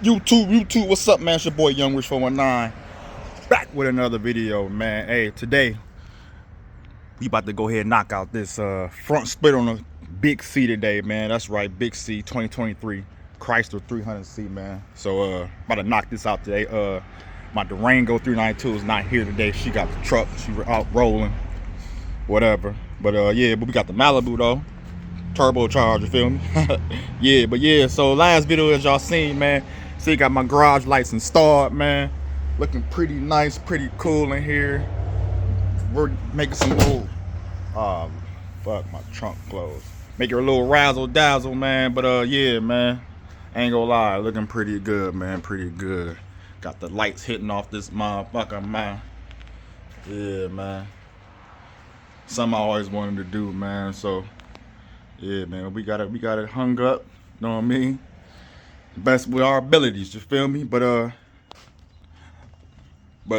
YouTube, what's up, man? It's your boy Young Rich 419, back with another video, man. Hey, today we about to go ahead and knock out this front split on a Big C today, man. That's right, Big C 2023 Chrysler 300C, man. So about to knock this out today. My Durango 392 is not here today. She got the truck. She out rolling, whatever. But yeah, but we got the Malibu though. Turbocharger, you feel me? yeah, so last video as y'all seen, man, see, got my garage lights installed, man. Looking pretty nice, pretty cool in here. We're making some little fuck, my trunk closed. Make it a little razzle dazzle, man. But yeah, man, ain't gonna lie, looking pretty good, man, pretty good. Got the lights hitting off this motherfucker, man. Yeah, man, something I always wanted to do, man. So yeah, man, we got it hung up, you know what I mean? Best with our abilities, you feel me? But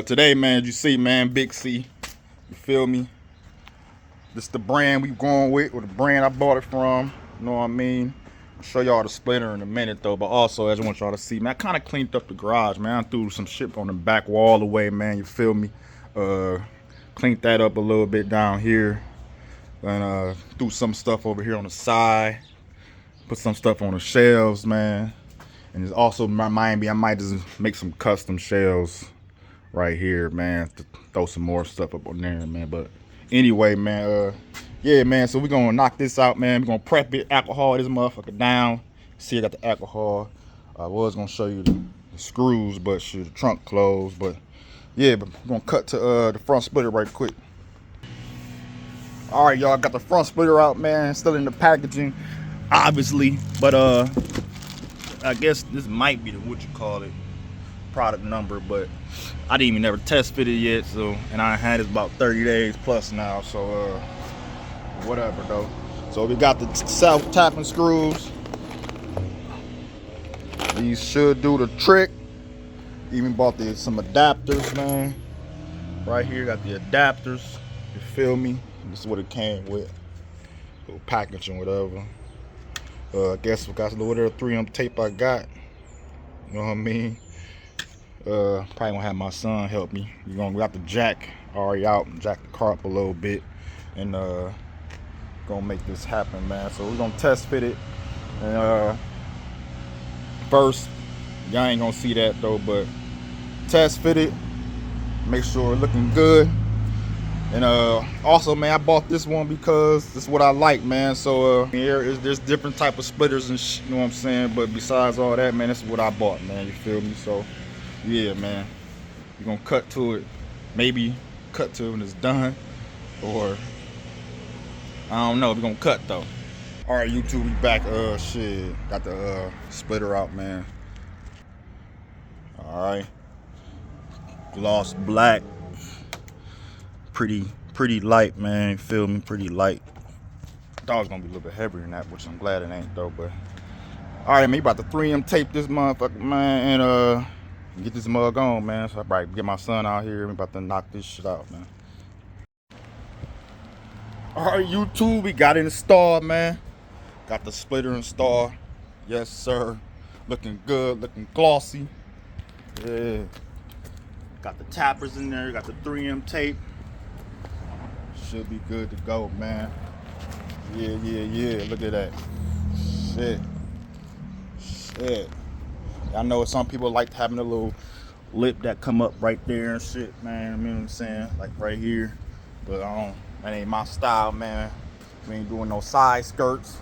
today, man, as you see, man, Big C, you feel me? This the brand we going with, or the brand I bought it from, you know what I mean? I'll show y'all the splitter in a minute though, but also, as I want y'all to see, man, I kind of cleaned up the garage, man. I threw some shit on the back wall away, man, you feel me? Cleaned that up a little bit down here. And threw some stuff over here on the side, put some stuff on the shelves, man. And it's also reminding me I might just make some custom shelves right here, man, to throw some more stuff up on there, man. But anyway, man, yeah, man, so we're gonna knock this out, man. We're gonna prep it, alcohol this motherfucker down. See, I got the alcohol. I was gonna show you the screws, but shit, the trunk closed. But yeah, but we're gonna cut to the front splitter right quick. All right, y'all, got the front splitter out, man. Still in the packaging, obviously. But I guess this might be the, what you call it, product number. But I didn't even never test fit it yet. So, and I had it about 30 days plus now. So whatever though. So we got the self tapping screws. These should do the trick. Even bought some adapters, man. Right here, got the adapters. You feel me? This is what it came with. Little packaging, whatever. I guess we got a little 3M tape I got. You know what I mean? Probably gonna have my son help me. We got the jack already out, jack the car up a little bit, and gonna make this happen, man. So we're gonna test fit it. And first, y'all ain't gonna see that though, but test fit it. Make sure it's looking good. And also, man, I bought this one because this is what I like, man. So there's different type of splitters and you know what I'm saying. But besides all that, man, this is what I bought, man. You feel me? So yeah, man, we're gonna cut to it. Maybe cut to it when it's done, or I don't know. We're gonna cut though. All right, YouTube, we back. Shit, got the splitter out, man. All right, gloss black. Pretty light, man. You feel me? Pretty light. Thought it was gonna be a little bit heavier than that, which I'm glad it ain't though. But all right, man, you about to 3M tape this motherfucker, man, and get this mug on, man. So I probably get my son out here. We about to knock this shit out, man. All right, YouTube, we got it installed, man. Got the splitter installed. Yes, sir. Looking good, looking glossy. Yeah. Got the tappers in there. Got the 3M tape. Should be good to go, man. Yeah. Look at that. Shit. I know some people like having a little lip that come up right there and shit, man. You know what I'm saying? Like right here. But that ain't my style, man. We ain't doing no side skirts.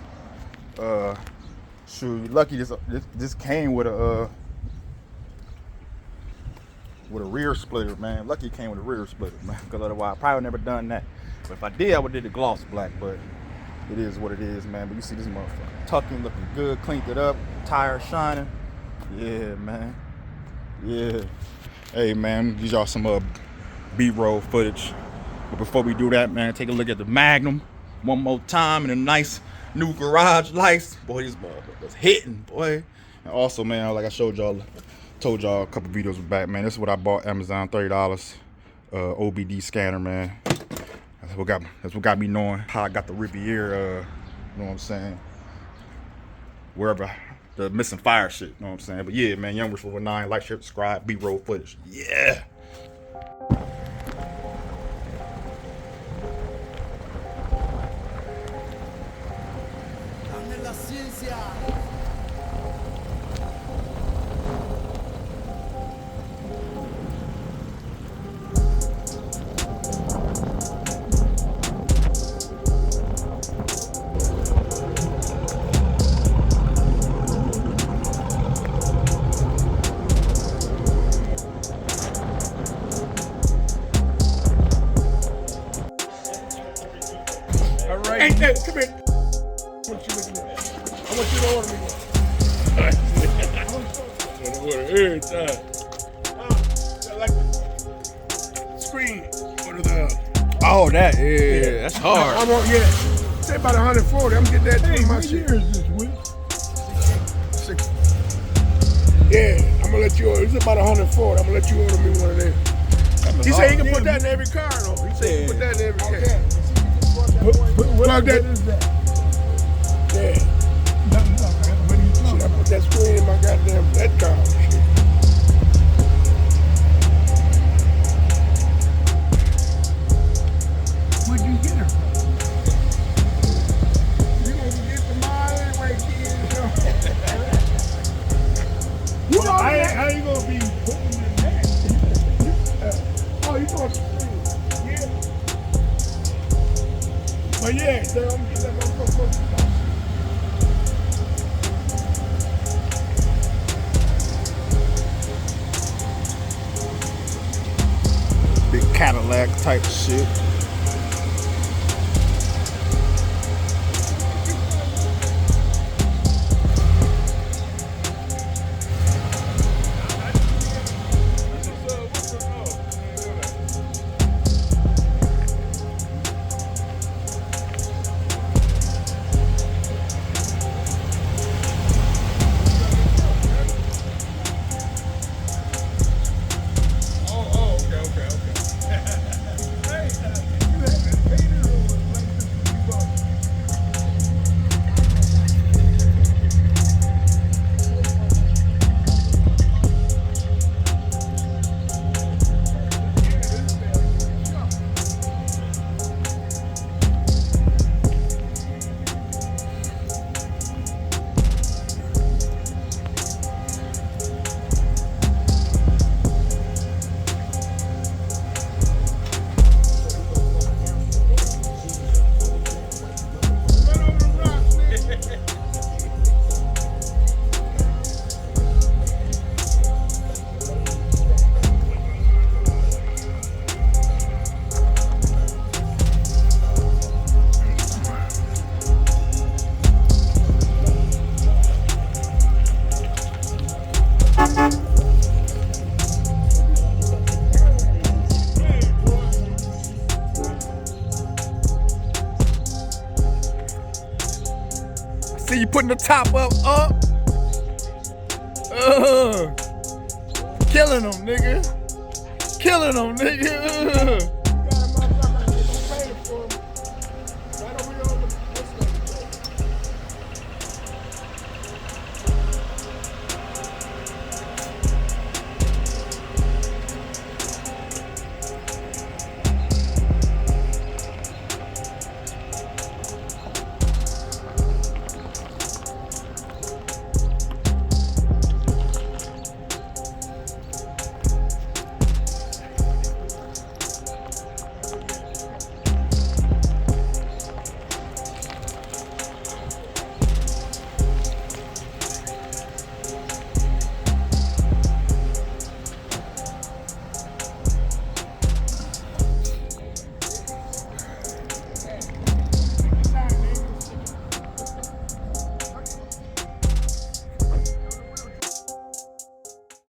Shoot, lucky this came with a rear splitter, man. Lucky it came with a rear splitter, man. Because otherwise I probably would never done that. But if I did, I would have did the gloss black. But it is what it is, man. But you see this motherfucker tucking, looking good, cleaned it up, tire shining. Yeah, man. Yeah. Hey, man, these are some B-roll footage. But before we do that, man, take a look at the Magnum one more time and a nice new garage lights. Boy, this motherfucker's hitting, boy. And also, man, like I told y'all a couple videos back, man, this is what I bought Amazon, $30. OBD scanner, man. That's what got me knowing how I got the Riviera, you know what I'm saying? Wherever the missing fire shit. You know what I'm saying? But yeah, man, Young Rich 419, like, share, subscribe, B-roll footage. Yeah. All right. Hey, come here. What you looking at? I want you to order me one. I want to order every time. I like the screen. Order the. Oh, that yeah, that's hard. I want say about 140. I'm getting that thing. My shit. Year is this week? 60. Yeah, I'm gonna let you order. It's about 140. I'm gonna let you order me one of them. He said he can put that in every car though. He said he can put that in every car. Okay. Plug that. What is that? Yeah. What are you talking Should I about? put that screen in my goddamn that car? Shit. Where'd you get her from? You gonna get the mile anyway, kid. You know How you gonna be putting in that? Oh, you gonna screen? Yeah. But yeah, so I'm getting that motherfucker. Big Cadillac type shit. See you putting the top up. Killing them, nigga. Killing them, nigga.